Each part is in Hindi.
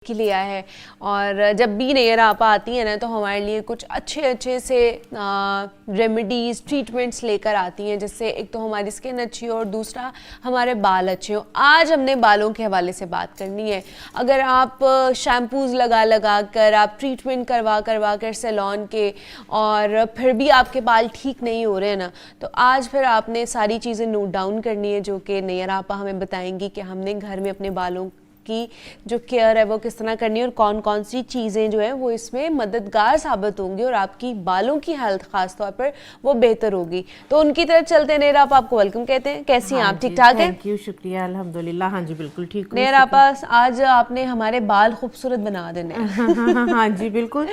की लिया है। और जब भी नैयर आपा आती है ना तो हमारे लिए कुछ अच्छे अच्छे से रेमेडीज़ ट्रीटमेंट्स लेकर आती हैं, जिससे एक तो हमारी स्किन अच्छी हो और दूसरा हमारे बाल अच्छे हो। आज हमने बालों के हवाले से बात करनी है। अगर आप शैम्पूज़ लगा कर, आप ट्रीटमेंट करवा कर सैलून के, और फिर भी आपके बाल ठीक नहीं हो रहे हैं ना, तो आज फिर आपने सारी चीज़ें नोट डाउन करनी है जो कि नैयर आपा हमें बताएंगी कि हमने घर में अपने बालों की जो केयर है वो किस तरह करनी है और कौन कौन सी चीज़ें जो है वो इसमें मददगार साबित होंगी और आपकी बालों की हेल्थ खास तौर पर वो बेहतर होगी। तो उनकी तरफ चलते हैं। नैयर आप आपको वेलकम कहते हैं। कैसी हैं आप? ठीक ठाक हैं? थैंक यू, शुक्रिया, अल्हम्दुलिल्लाह। हाँ जी, बिल्कुल ठीक हूँ। नैयर आपा, आज आपने हमारे बाल खूबसूरत बना देने हैं। हाँ जी, बिल्कुल।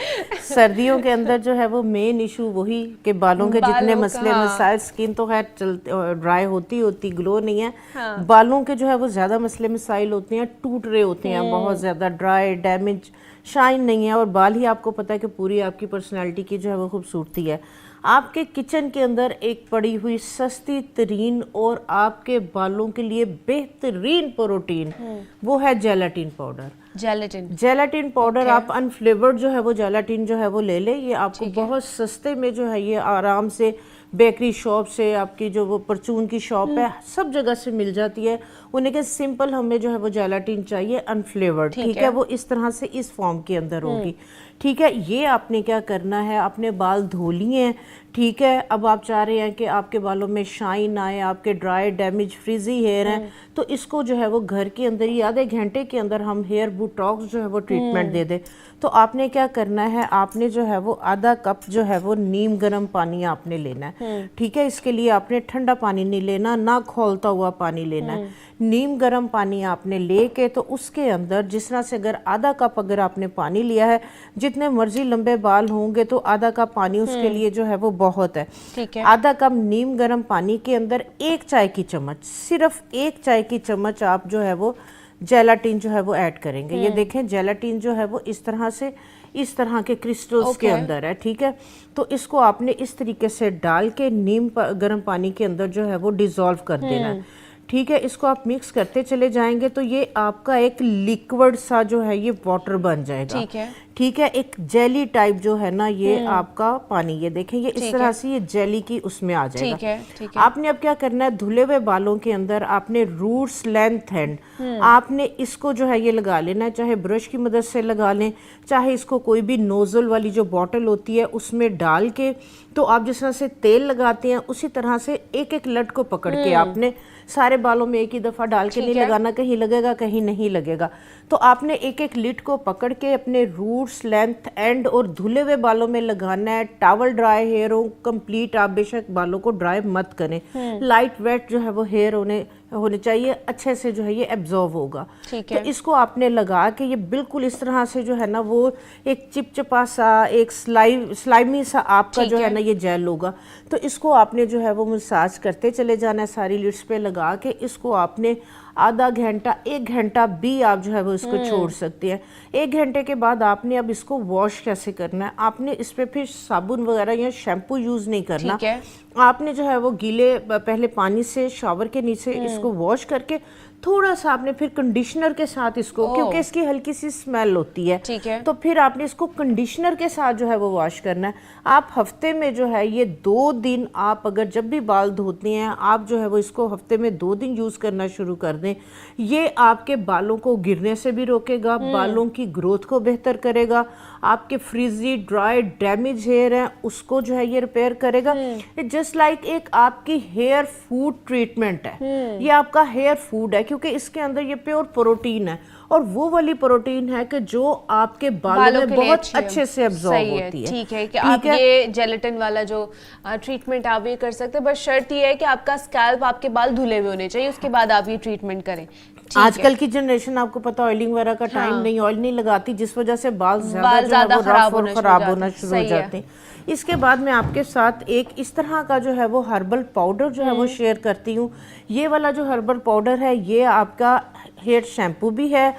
सर्दियों के अंदर जो है वो मेन इशू वही कि बालों के जितने मसले मसाइल, स्किन तो खैर चलते ड्राई होती ग्लो नहीं है। हाँ। बालों के जो है वो ज़्यादा मसले मसाइल होते हैं, टूट रहे होते हैं, बहुत ज़्यादा ड्राई, डैमेज, शाइन नहीं है। और बाल ही आपको पता है कि पूरी आपकी पर्सनालिटी की जो है वो खूबसूरती है। आपके किचन के अंदर एक पड़ी हुई सस्ती तरीन और आपके बालों के लिए बेहतरीन प्रोटीन, वो है जेलाटिन पाउडर। जेलाटिन पाउडर आप अनफ्लेवर्ड जो है वो जेलाटिन जो है वो ले ले। ये आपको बहुत सस्ते में जो है ये आराम से बेकरी शॉप से, आपकी जो वो परचून की शॉप है, सब जगह से मिल जाती है। उन्हें के सिंपल हमें जो है वो जेलाटिन चाहिए अनफ्लेवर्ड, ठीक है। वो इस तरह से इस फॉर्म के अंदर होगी, ठीक है। ये आपने क्या करना है, अपने बाल धो लिए हैं, ठीक है। अब आप चाह रहे हैं कि आपके बालों में शाइन आए, आपके ड्राई डैमेज फ्रिजी हेयर हैं, तो इसको जो है वो घर के अंदर ही आधे घंटे के अंदर हम हेयर बोटॉक्स जो है वो ट्रीटमेंट दे दे। तो आपने क्या करना है, आपने जो है वो आधा कप जो है वो नीम गर्म पानी आपने लेना है, ठीक है। इसके लिए आपने ठंडा पानी नहीं लेना, ना खौलता हुआ पानी लेना है। नीम गर्म पानी आपने लेके तो उसके अंदर जिस तरह से अगर आधा कप अगर आपने पानी लिया है, जितने मर्जी लंबे बाल होंगे तो आधा कप पानी उसके लिए जो है वो बहुत है, ठीक है। आधा कप नीम गर्म पानी के अंदर एक चाय की चम्मच, सिर्फ एक चाय की चम्मच आप जो है वो जेलाटिन जो है वो ऐड करेंगे। ये देखें, जेलाटिन जो है वो इस तरह से, इस तरह के क्रिस्टल्स के अंदर है, ठीक है। तो इसको आपने इस तरीके से डाल के नीम गर्म पानी के अंदर जो है वो डिसॉल्व कर देना है, ठीक है। इसको आप मिक्स करते चले जाएंगे तो ये आपका एक लिक्विड सा जो है ये वाटर बन जाएगा, ठीक है, ठीक है। एक जेली टाइप जो है ना ये आपका पानी, ये देखें ये इस तरह से ये जेली की उसमें आ जाएगा, ठीक है, ठीक है। आपने अब क्या करना है, धुले हुए बालों के अंदर आपने रूट्स लेंथ एंड आपने इसको जो है ये लगा लेना है, चाहे ब्रश की मदद से लगा लें, चाहे इसको कोई भी नोजल वाली जो बॉटल होती है उसमें डाल के, तो आप जिस तरह से तेल लगाते हैं उसी तरह से एक एक लट को पकड़ के आपने सारे बालों में एक ही दफा डाल के नहीं लगाना, कहीं लगेगा कहीं नहीं लगेगा। तो आपने एक एक लिट को पकड़ के अपने रूट्स लेंथ एंड और धुले हुए बालों में लगाना है। टॉवल ड्राई हेयर हो कंप्लीट, आप बेशक बालों को ड्राई मत करें, लाइट वेट जो है वो हेयर होने चाहिए, अच्छे से जो है ये एब्जॉर्व होगा, ठीक है। तो इसको आपने लगा के ये बिल्कुल इस तरह से जो है ना वो एक चिपचिपा सा, एक स्लाइमी सा आपका जो है ना ये जेल होगा। तो इसको आपने जो है वो मसाज करते चले जाना है, सारी लिट्स पे लगा के इसको आपने आधा घंटा, एक घंटा भी आप जो है वो इसको छोड़ सकते हैं। एक घंटे के बाद आपने अब इसको वॉश कैसे करना है, आपने इस पे फिर साबुन वगैरह या शैम्पू यूज नहीं करना, आपने जो है वो गीले पहले पानी से शावर के नीचे इसको वॉश करके थोड़ा सा आपने फिर कंडीशनर के साथ इसको, क्योंकि इसकी हल्की सी स्मेल होती है, ठीक है, तो फिर आपने इसको कंडीशनर के साथ जो है वो वॉश करना है। आप हफ्ते में जो है ये 2 दिन, आप अगर जब भी बाल धोते हैं आप जो है वो इसको हफ्ते में 2 दिन यूज करना शुरू कर दें। ये आपके बालों को गिरने से भी रोकेगा, बालों की ग्रोथ को बेहतर करेगा, आपके फ्रीजी ड्राई डैमेज हेयर है उसको जो है ये रिपेयर करेगा। जस्ट लाइक एक आपकी हेयर फूड ट्रीटमेंट है, ये आपका हेयर फूड है, क्योंकि इसके अंदर ये प्योर प्रोटीन है और वो वाली प्रोटीन है कि जो आपके बालों में बहुत अच्छे से एब्जॉर्ब होती है, ठीक है। कि आप ये जेलेटिन वाला जो ट्रीटमेंट आप ये कर सकते हैं, बस शर्त ये है कि आपका स्कैल्प, आपके बाल धुले हुए होने चाहिए, उसके बाद आप ये ट्रीटमेंट करें। आजकल की जनरेशन आपको पता ऑयलिंग वगैरह का टाइम नहीं, ऑयल नहीं लगाती, जिस वजह से बाल ज्यादा खराब होना शुरू हो जाते हैं। इसके बाद मैं आपके साथ एक इस तरह का जो है वो हर्बल पाउडर जो है वो शेयर करती हूँ। ये वाला जो हर्बल पाउडर है ये आपका हेयर शैम्पू भी है,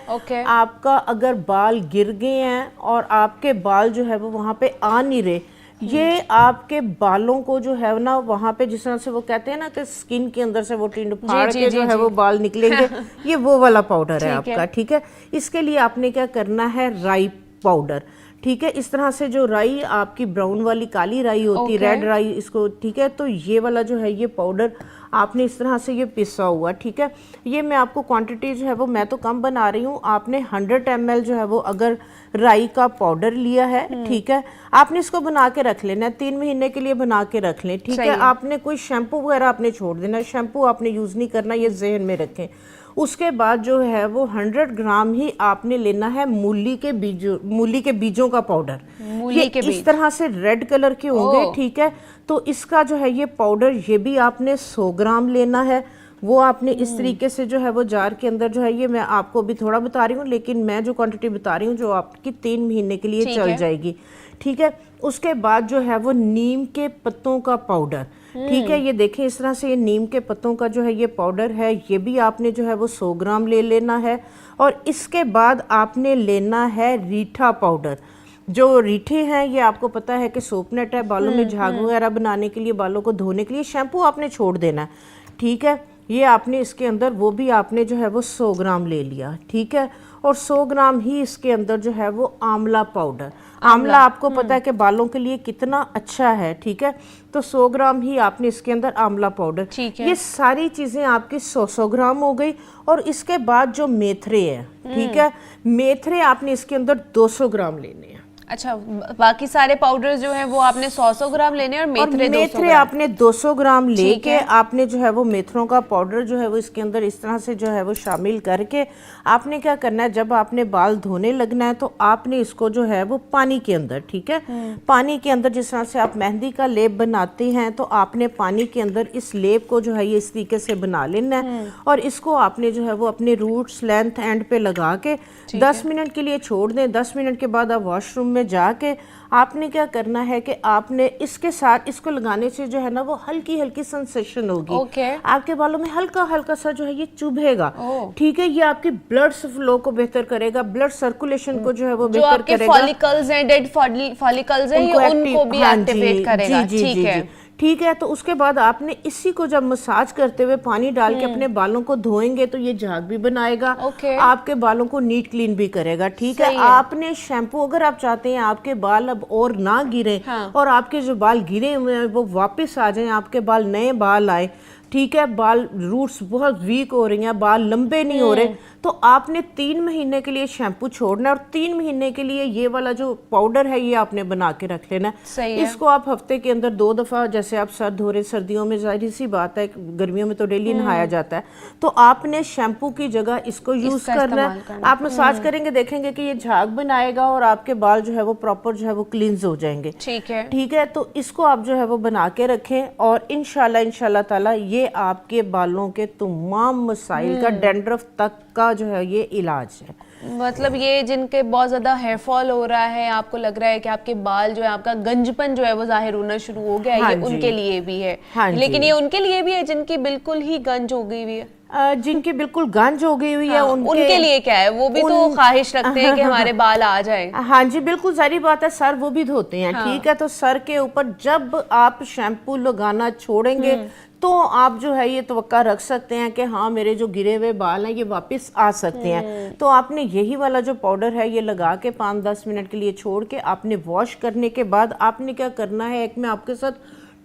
आपका अगर बाल गिर गए हैं और आपके बाल जो है वो वहाँ पे आ नहीं रहे, ये आपके बालों को जो है ना वहां पे जिस तरह से वो कहते हैं ना कि स्किन के अंदर से वो टिंड फाड़ के जो है वो बाल निकलेंगे, ये वो वाला पाउडर है आपका। ठीक है, इसके लिए आपने क्या करना है, राई पाउडर। ठीक है, इस तरह से जो राई आपकी ब्राउन वाली काली राई होती है, रेड राई इसको, ठीक है, तो ये वाला जो है ये पाउडर आपने इस तरह से ये पिसा हुआ। ठीक है, ये मैं आपको क्वांटिटी जो है वो मैं तो कम बना रही हूँ। आपने 100 ml जो है वो अगर राई का पाउडर लिया है, ठीक है, आपने इसको बना के रख लेना है, 3 महीने के लिए बना के रख लें। ठीक है, आपने कोई शैम्पू वगैरह आपने छोड़ देना, शैम्पू आपने यूज नहीं करना, ये जहन में रखें। उसके बाद जो है वो 100 ग्राम ही आपने लेना है मूली के बीजों का पाउडर। ये इस तरह से रेड कलर के होंगे। ठीक है, तो इसका जो है ये पाउडर ये भी आपने 100 ग्राम लेना है। वो आपने इस तरीके से जो है वो जार के अंदर जो है, ये मैं आपको भी थोड़ा बता रही हूँ, लेकिन मैं जो क्वांटिटी बता रही हूँ जो आपकी 3 महीने के लिए चल जाएगी। ठीक है, उसके बाद जो है वो नीम के पत्तों का पाउडर। ठीक है, ये देखें इस तरह से ये नीम के पत्तों का जो है ये पाउडर है, ये भी आपने जो है वो 100 ग्राम ले लेना है। और इसके बाद आपने लेना है रीठा पाउडर। जो रीठे हैं ये आपको पता है कि सोपनेट है, बालों में झाग वगैरह बनाने के लिए, बालों को धोने के लिए। शैम्पू आपने छोड़ देना है। ठीक है, ये आपने इसके अंदर वो भी आपने जो है वो 100 ग्राम ले लिया। ठीक है, और 100 ग्राम ही इसके अंदर जो है वो आंवला पाउडर। आंवला आपको पता है कि बालों के लिए कितना अच्छा है। ठीक है, तो 100 ग्राम ही आपने इसके अंदर आंवला पाउडर। ये सारी चीजें आपकी 100 ग्राम हो गई। और इसके बाद जो मेथरे है, ठीक है, मेथरे आपने इसके अंदर 200 ग्राम लेने हैं। अच्छा, बाकी सारे पाउडर जो है वो आपने 100 ग्राम लेने हैं, और मेथरे आपने 200 ग्राम लेके आपने जो है वो मेथरों का पाउडर जो है वो इसके अंदर इस तरह से जो है वो शामिल करके आपने क्या करना है, जब आपने बाल धोने लगना है तो आपने इसको जो है वो पानी के अंदर, ठीक है, पानी के अंदर जिस तरह से आप मेहंदी का लेप बनाते हैं तो आपने पानी के अंदर इस लेप को जो है ये इस तरीके से बना लेना है। और इसको आपने जो है वो अपने रूट्स लेंथ एंड पे लगा के 10 मिनट के लिए छोड़ दें। 10 मिनट के बाद आप वॉशरूम में जाके आपने क्या करना है कि आपने इसके साथ इसको लगाने से जो है ना वो हल्की हल्की सेंसेशन होगी। आपके बालों में हल्का हल्का सा जो है ये चुभेगा। ठीक है, ये आपकी ब्लड फ्लो को बेहतर करेगा, ब्लड सर्कुलेशन को जो है वो बेहतर करेगा। फॉलिकल्स हैं, डेड फॉलिकल्स हैं, ये उनको भी एक्टिवेट करेगा। ठीक है, ठीक है, तो उसके बाद आपने इसी को जब मसाज करते हुए पानी डाल के अपने बालों को धोएंगे तो ये झाग भी बनाएगा, आपके बालों को नीट क्लीन भी करेगा। ठीक है, आपने शैम्पू, अगर आप चाहते हैं आपके बाल अब और ना गिरे और आपके जो बाल गिरे हुए हैं वो वापस आ जाएं, आपके बाल नए बाल आए, ठीक है, बाल रूट्स बहुत वीक हो रही हैं, बाल लंबे नहीं हो रहे, तो आपने 3 महीने के लिए शैम्पू छोड़ना है और 3 महीने के लिए ये वाला जो पाउडर है ये आपने बना के रख लेना है। इसको आप हफ्ते के अंदर 2 दफा, जैसे आप सर धो रहे, सर्दियों में जाहिर सी बात है, गर्मियों में तो डेली नहाया जाता है, तो आपने शैम्पू की जगह इसको यूज करना है। आप मसाज करेंगे, देखेंगे कि ये झाग बनाएगा और आपके बाल जो है वो प्रॉपर जो है वो क्लींस हो जाएंगे। ठीक है, ठीक है, तो इसको आप जो है वो बना के रखें और इंशाल्लाह ताला ये आपके बालों के तमाम मसाइल का, डैंड्रफ तक का जो है ये इलाज है। मतलब ये जिनके बहुत ज्यादा हेयर फॉल हो रहा है, आपको लग रहा है कि आपके बाल जो है, आपका गंजपन जो है वो जाहिर होना शुरू हो गया है, ये उनके लिए भी है। लेकिन ये उनके लिए भी है जिनकी बिल्कुल ही गंज हो गई हुई है, जिनकी बिल्कुल गंज हो गई हुई है, उनके लिए क्या है, वो भी तो ख्वाहिश रखते हैं कि हमारे बाल आ जाए। हाँ जी, बिल्कुल सारी बात है, सर वो भी धोते हैं। ठीक है, तो सर के ऊपर जब आप शैम्पू लगाना छोड़ेंगे तो आप जो है ये तवक्का रख सकते हैं कि हाँ मेरे जो गिरे हुए बाल हैं ये वापस आ सकते हैं। तो आपने यही वाला जो पाउडर है ये लगा के 5-10 मिनट के लिए छोड़ के आपने वॉश करने के बाद आपने क्या करना है, एक मैं आपके साथ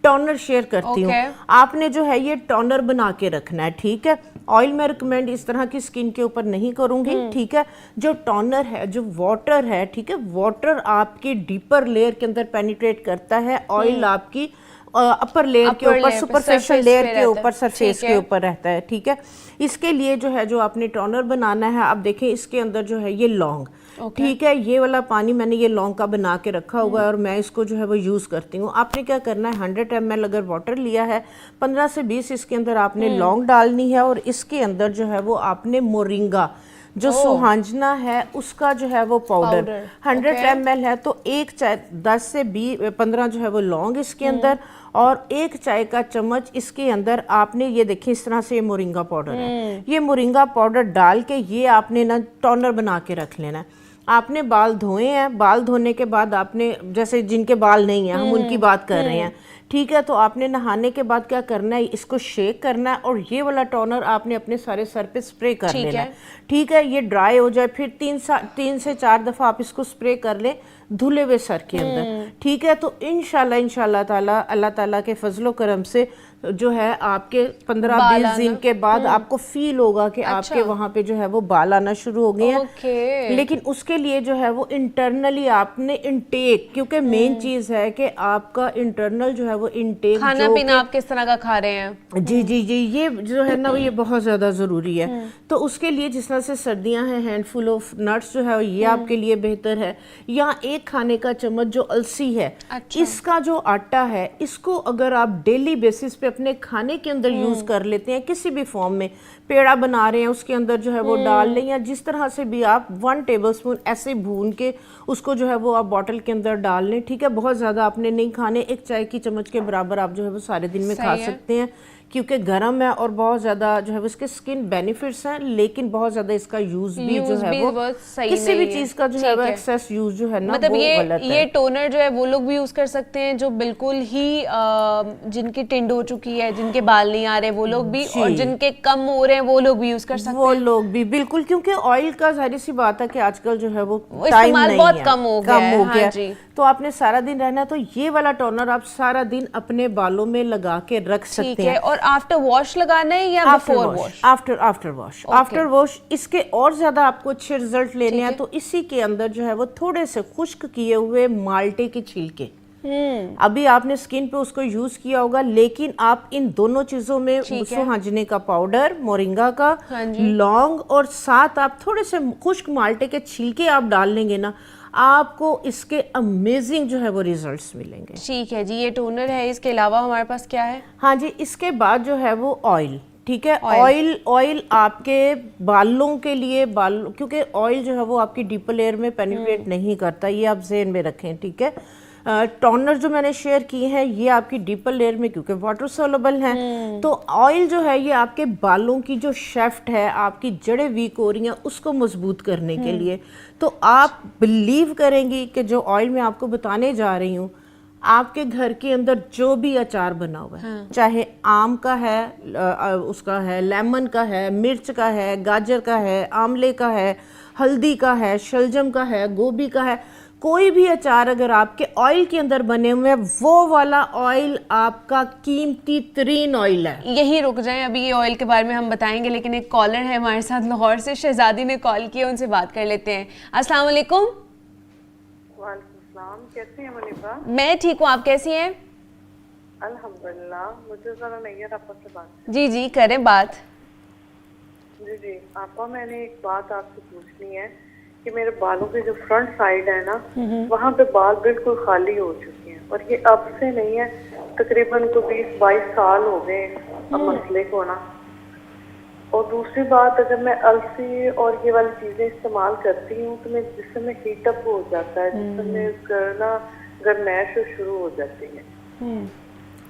टोनर शेयर करती हूँ। आपने जो है ये टोनर बना के रखना है। ठीक है, ऑयल में रिकमेंड इस तरह की स्किन के ऊपर नहीं करूंगी। ठीक है, जो टोनर है, जो वाटर है, ठीक है, वाटर आपकी डीपर लेयर के अंदर पेनिट्रेट करता है, ऑयल आपकी अपर लेयर के ऊपर, सुपरफिशियल लेयर के ऊपर, सरफेस के ऊपर रहता है। ठीक है, इसके लिए जो है जो आपने टोनर बनाना है, आप देखें इसके अंदर जो है ये लौंग, ठीक है, ये वाला पानी मैंने ये लौंग का बना के रखा हुआ है और मैं इसको जो है वो यूज करती हूँ। आपने क्या करना है, 100 ml अगर वाटर लिया है, 15 से 20 इसके अंदर आपने लौंग डालनी है और इसके अंदर जो है वो आपने मोरिंगा, जो सुहांजना है उसका जो है वो पाउडर 100 ml है, तो 1 चाय 10 से 15 जो है वो लौंग इसके अंदर और 1 चाय का चम्मच इसके अंदर आपने, ये देखिए इस तरह से ये मोरिंगा पाउडर है, ये मोरिंगा पाउडर डाल के ये आपने ना टोनर बना के रख लेना है। आपने बाल धोए हैं, बाल धोने के बाद आपने, जैसे जिनके बाल नहीं है हम उनकी बात कर रहे हैं, ठीक है, तो आपने नहाने के बाद क्या करना है, इसको शेक करना है और ये वाला टोनर आपने अपने सारे सर पे स्प्रे कर लेना है, ठीक है। ये ड्राई हो जाए फिर 3 से 4 दफा आप इसको स्प्रे कर लें धुले हुए सर के अंदर, ठीक है। तो इंशाल्लाह ताला अल्लाह ताला के फजलो करम से जो है आपके 15-20 दिन के बाद आपको फील होगा कि आपके वहां पे जो है वो बाल आना शुरू हो गए हैं। लेकिन उसके लिए जो है वो इंटरनली आपने इनटेक, क्योंकि मेन चीज है कि आपका इंटरनल जो है वो इनटेक, खाना पीना आप किस तरह का खा रहे हैं, जी जी जी, ये जो है ना ये बहुत ज्यादा जरूरी है। तो उसके लिए जिस तरह से सर्दियां हैं, हैंडफुल ऑफ नट्स जो है ये आपके लिए बेहतर है। या एक खाने का चम्मच जो अलसी है, इसका जो आटा है, इसको अगर आप डेली बेसिस पे अपने खाने के अंदर यूज कर लेते हैं, किसी भी फॉर्म में पेड़ा बना रहे हैं उसके अंदर जो है वो डाल लें, या जिस तरह से भी आप 1 टेबलस्पून ऐसे भून के उसको जो है वो आप बॉटल के अंदर डाल लें, ठीक है। बहुत ज्यादा आपने नहीं खाने, 1 चाय की चम्मच के बराबर आप जो है वो सारे दिन में खा सकते हैं, क्योंकि गर्म है और बहुत ज्यादा जो है वो इसके स्किन बेनिफिट्स हैं, लेकिन बहुत ज्यादा इसका यूज भी जो है वो किसी भी चीज का जो है वो एक्सेस यूज जो है ना मतलब वो गलत है। ये टोनर जो है वो लोग भी यूज कर सकते हैं जो बिल्कुल ही जिनकी टिंड हो चुकी है, जिनके बाल नहीं आ रहे वो लोग भी, और जिनके कम हो रहे हैं वो लोग भी यूज कर सकते हैं, वो लोग भी बिल्कुल, क्योंकि ऑयल का जाहिर सी बात है कि आजकल जो है वो टाइम नहीं बहुत है, कम हो गया है। तो आपने सारा दिन रहना, तो ये वाला टोनर आप सारा दिन अपने बालों में लगा के रख सकते हैं। और आफ्टर वॉश लगाना है या बिफोर वॉश? आफ्टर वॉश इसके और ज्यादा आपको अच्छे रिजल्ट लेने हैं तो इसी के अंदर जो है वो थोड़े से खुश्क किए हुए माल्टे के छिलके, अभी आपने स्किन पे उसको यूज किया होगा, लेकिन आप इन दोनों चीजों में सुहाजने का पाउडर, मोरिंगा का, लौंग और साथ आप थोड़े से खुश्क माल्टे के छिलके आप डाल लेंगे ना, आपको इसके अमेजिंग जो है वो रिजल्ट्स मिलेंगे। ठीक है जी, ये टोनर है, इसके अलावा हमारे पास क्या है? हाँ जी, इसके बाद जो है वो ऑयल, ठीक है। ऑयल आपके बालों के लिए, क्योंकि ऑयल जो है वो आपकी डीपर लेयर में पेनिट्रेट नहीं करता, ये आप ज़हन में रखें, ठीक है। टोनर जो मैंने शेयर किए हैं ये आपकी डीपर लेयर में क्योंकि वाटर सोलेबल हैं, तो ऑयल जो है ये आपके बालों की जो शेफ्ट है, आपकी जड़ें वीक हो रही हैं उसको मजबूत करने के लिए। तो आप बिलीव करेंगी कि जो ऑयल मैं आपको बताने जा रही हूँ, आपके घर के अंदर जो भी अचार बना हुआ है, चाहे आम का है, उसका है, लेमन का है, मिर्च का है, गाजर का है, आंवले का है, हल्दी का है, शलजम का है, गोभी का है, कोई भी अचार अगर आपके ऑयल के अंदर बने हुए हैं, वो वाला ऑयल आपका कीमती तरीन ऑयल है। यही रुक जाएं, अभी ये ऑयल के बारे में हम बताएंगे, लेकिन एक कॉलर है हमारे साथ लाहौर से, शहजादी ने कॉल किया, उनसे बात कर लेते हैं। अस्सलाम वालेकुम। वालेकुम, कैसी हैं मुनीबा? मैं ठीक हूँ, आप कैसी हैं? अल्हम्दुलिल्लाह। मुझे जरा नैयर आपा से बात। जी जी करें बात। जी जी आपा, मैंने एक बात आपसे पूछनी है कि मेरे बालों के जो फ्रंट साइड है ना, वहाँ पे बाल बिल्कुल खाली हो चुके हैं, और ये अब से नहीं है, तकरीबन तो 20-22 साल हो गए अब मसले को ना। और दूसरी बात, अगर मैं अलसी और ये वाली चीजें इस्तेमाल करती हूँ तो मैं जिससे में हीटअप हो जाता है, जिससे में ना गर्मैश शुरू हो जाती है।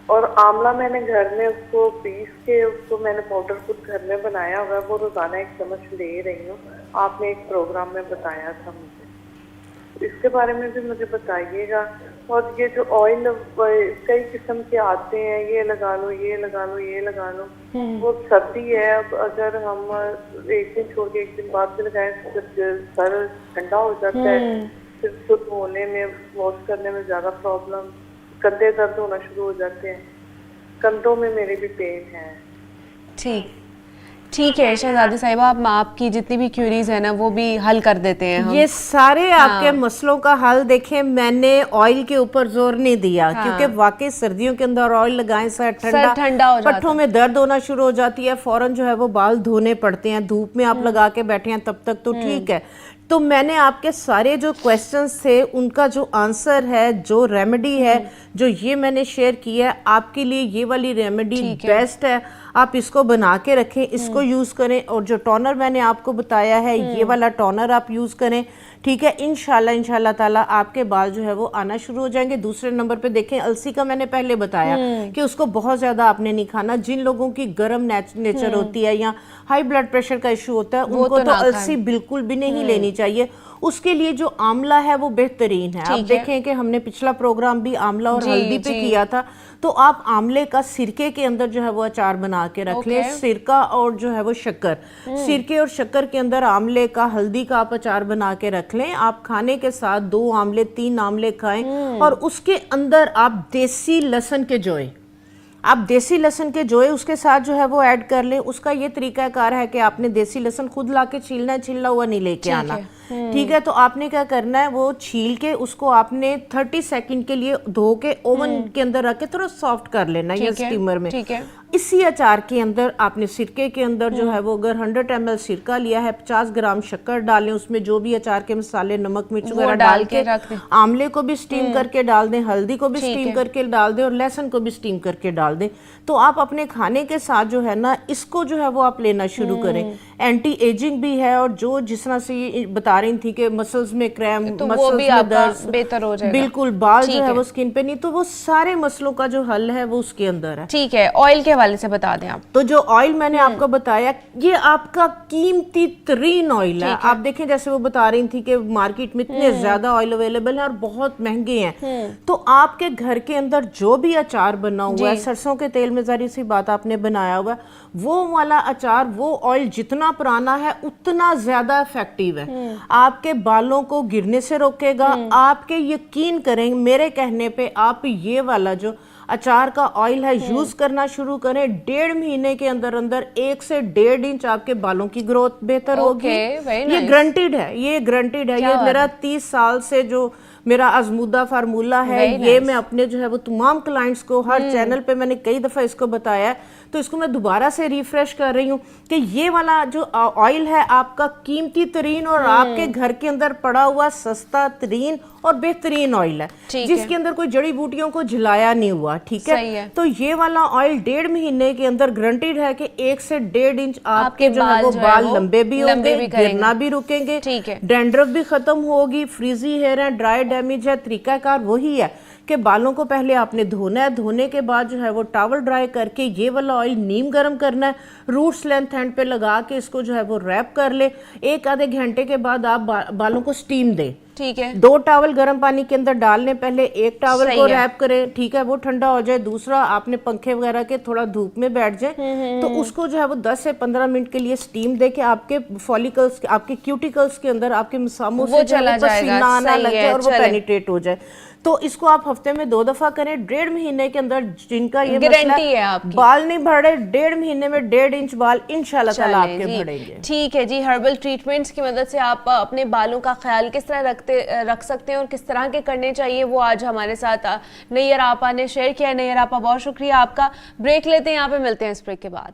और आंवला मैंने घर में उसको पीस के उसको मैंने पाउडर खुद घर में बनाया हुआ है, वो रोजाना 1 चम्मच ले रही हूँ। आपने एक प्रोग्राम में बताया था मुझे, तो इसके बारे में भी मुझे बताइएगा। और ये जो ऑयल कई किस्म के आते हैं, ये लगा लो, ये लगा लो, ये लगा लो, वो सर्दी है, अब अगर हम एक दिन छोड़ के एक दिन बाद भी लगाए तो सर ठंडा हो जाता है, फिर खुद होने में, वॉश करने में ज्यादा प्रॉब्लम, कंधे दर्द होना शुरू हो जाते हैं, कंधों में मेरे भी पेन है। ठीक है शहजादी साहिबा, आप आपकी जितनी भी क्यूरीज है ना वो भी हल कर देते हैं हम। ये सारे आपके मसलों का हल देखें, मैंने ऑयल के ऊपर जोर नहीं दिया, क्योंकि वाकई सर्दियों के अंदर ऑयल लगाएं सर ठंडा हो जाता है, पट्ठों में दर्द होना शुरू हो जाती है, फौरन जो है वो बाल धोने पड़ते हैं, धूप में आप लगा के बैठे हैं तब तक तो ठीक है। तो मैंने आपके सारे जो क्वेश्चंस थे उनका जो आंसर है, जो रेमेडी है, जो ये मैंने शेयर किया है, आपके लिए ये वाली रेमेडी बेस्ट है। आप इसको बना के रखें, इसको यूज करें, और जो टोनर मैंने आपको बताया है ये वाला टोनर आप यूज करें, ठीक है। इंशाल्लाह ताला आपके बाल जो है वो आना शुरू हो जाएंगे। दूसरे नंबर पे देखें, अलसी का मैंने पहले बताया कि उसको बहुत ज्यादा आपने नहीं खाना। जिन लोगों की गर्म नेचर होती है या हाई ब्लड प्रेशर का इशू होता है, उनको तो अलसी बिल्कुल भी नहीं लेनी चाहिए। उसके लिए जो आंवला है वो बेहतरीन है। आप देखें कि हमने पिछला प्रोग्राम भी आंवला और हल्दी पे किया था, तो आप आंवले का सिरके के अंदर जो है वो अचार बना के रख लें। सिरका और जो है वो शक्कर, सिरके और शक्कर के अंदर आंवले का, हल्दी का आप अचार बना के रख लें। आप खाने के साथ 2 आंवले 3 आंवले खाएं और उसके अंदर आप देसी लहसुन के जोए, आप देसी लहसुन के जोए उसके साथ जो है वो ऐड कर लें। उसका ये तरीकाकार है कि आपने देसी लहसुन खुद लाके छीलना है, छिला हुआ नहीं लेके आना, ठीक है। तो आपने क्या करना है, वो छील के उसको आपने 30 सेकंड के लिए धो के ओवन के अंदर रख के थोड़ा सॉफ्ट कर लेना या स्टीमर में। इसी अचार के अंदर आपने सिरके के अंदर जो है वो, अगर 100 ml सिरका लिया है, 50 ग्राम शक्कर डालें, उसमें जो भी अचार के मसाले, नमक मिर्च वगैरह डाल के आंवले को भी स्टीम करके डाल दें, हल्दी को भी स्टीम करके डाल दें और लहसुन को भी स्टीम करके डाल दें। तो आप अपने खाने के साथ जो है ना, इसको जो है वो आप लेना शुरू करें। एंटी एजिंग भी है और जो जिस तरह से बता रही थी कि मसल्स में क्रैम, तो मसल्स वो भी में दर्द बेहतर हो जाएगा। बिल्कुल, बाल जो है वो स्किन पे नहीं, तो वो सारे मसलों का जो हल है वो उसके अंदर है। ठीक है, ऑयल के हवाले से बता दें आप। तो जो ऑयल मैंने आपको बताया, ये आपका कीमती तरीन ऑयल है। आप देखें जैसे वो बता रही थी कि मार्केट में इतने ज्यादा ऑयल अवेलेबल है और बहुत महंगे हैं। तो आपके घर के अंदर जो भी अचार बना हुआ है, सरसों के तेल में, जरी सी बात आपने बनाया हुआ, वो वाला अचार, वो ऑयल जितना पुराना है उतना ज्यादा इफेक्टिव है। आपके बालों को गिरने से रोकेगा। आपके यकीन करें मेरे कहने पे, आप ये वाला जो अचार का ऑयल है यूज करना शुरू करें, 1.5 महीने के अंदर अंदर 1 से 1.5 इंच आपके बालों की ग्रोथ बेहतर होगी। ये ग्रंटेड है, ये ग्रंटेड है। ये मेरा 30 साल से जो मेरा आजमूदा फार्मूला है, ये मैं अपने जो है वो तमाम क्लाइंट्स को, हर चैनल पे मैंने कई दफा इसको बताया है, तो इसको मैं दोबारा से रिफ्रेश कर रही हूँ कि ये वाला जो ऑयल है आपका कीमती तरीन और आपके घर के अंदर पड़ा हुआ सस्ता तरीन और बेहतरीन ऑयल है, जिसके अंदर कोई जड़ी बूटियों को जलाया नहीं हुआ, ठीक है। तो ये वाला ऑयल 1.5 महीने के अंदर गारंटीड है कि 1 से 1.5 इंच आपके जो है वो बाल लंबे भी होंगे, गिरना भी रुकेंगे, डैंड्रफ भी खत्म होगी, फ्रीजी हेयर है, ड्राई डैमेज है। तरीकाकार वही है कि बालों को पहले आपने धोना है, धोने के बाद जो है वो टॉवल ड्राई करके ये वाला ऑयल नीम गर्म करना है, रूट्स लेंथ हैंड पे लगा के इसको जो है वो रैप कर ले। 1 आधे घंटे के बाद आप बालों को स्टीम दें, ठीक है। 2 टॉवल गर्म पानी के अंदर डालने, पहले 1 टॉवल को रैप करें, ठीक है, वो ठंडा हो जाए। दूसरा आपने पंखे वगैरह के थोड़ा धूप में बैठ जाए तो उसको जो है वो 10 से 15 मिनट के लिए स्टीम दे के आपके फॉलिकल्स, आपके क्यूटिकल्स के अंदर, आपके मसामों से पसीना आना लग जाए और वो पेनिट्रेट हो जाए। तो इसको आप हफ्ते में 2 दफा करें। 1.5 महीने के अंदर जिनका ये मसला है बाल नहीं बढ़े, 1.5 महीने में 1.5 इंच बाल इंशाल्लाह ताला आपके बढ़ेंगे। ठीक है जी। हर्बल ट्रीटमेंट्स की मदद से आप अपने बालों का ख्याल किस तरह रख सकते हैं और किस तरह के करने चाहिए, वो आज हमारे साथ नैयर आपा ने शेयर किया। नैयर आपा, बहुत शुक्रिया आपका। ब्रेक लेते हैं, यहाँ पे मिलते हैं इस ब्रेक के बाद।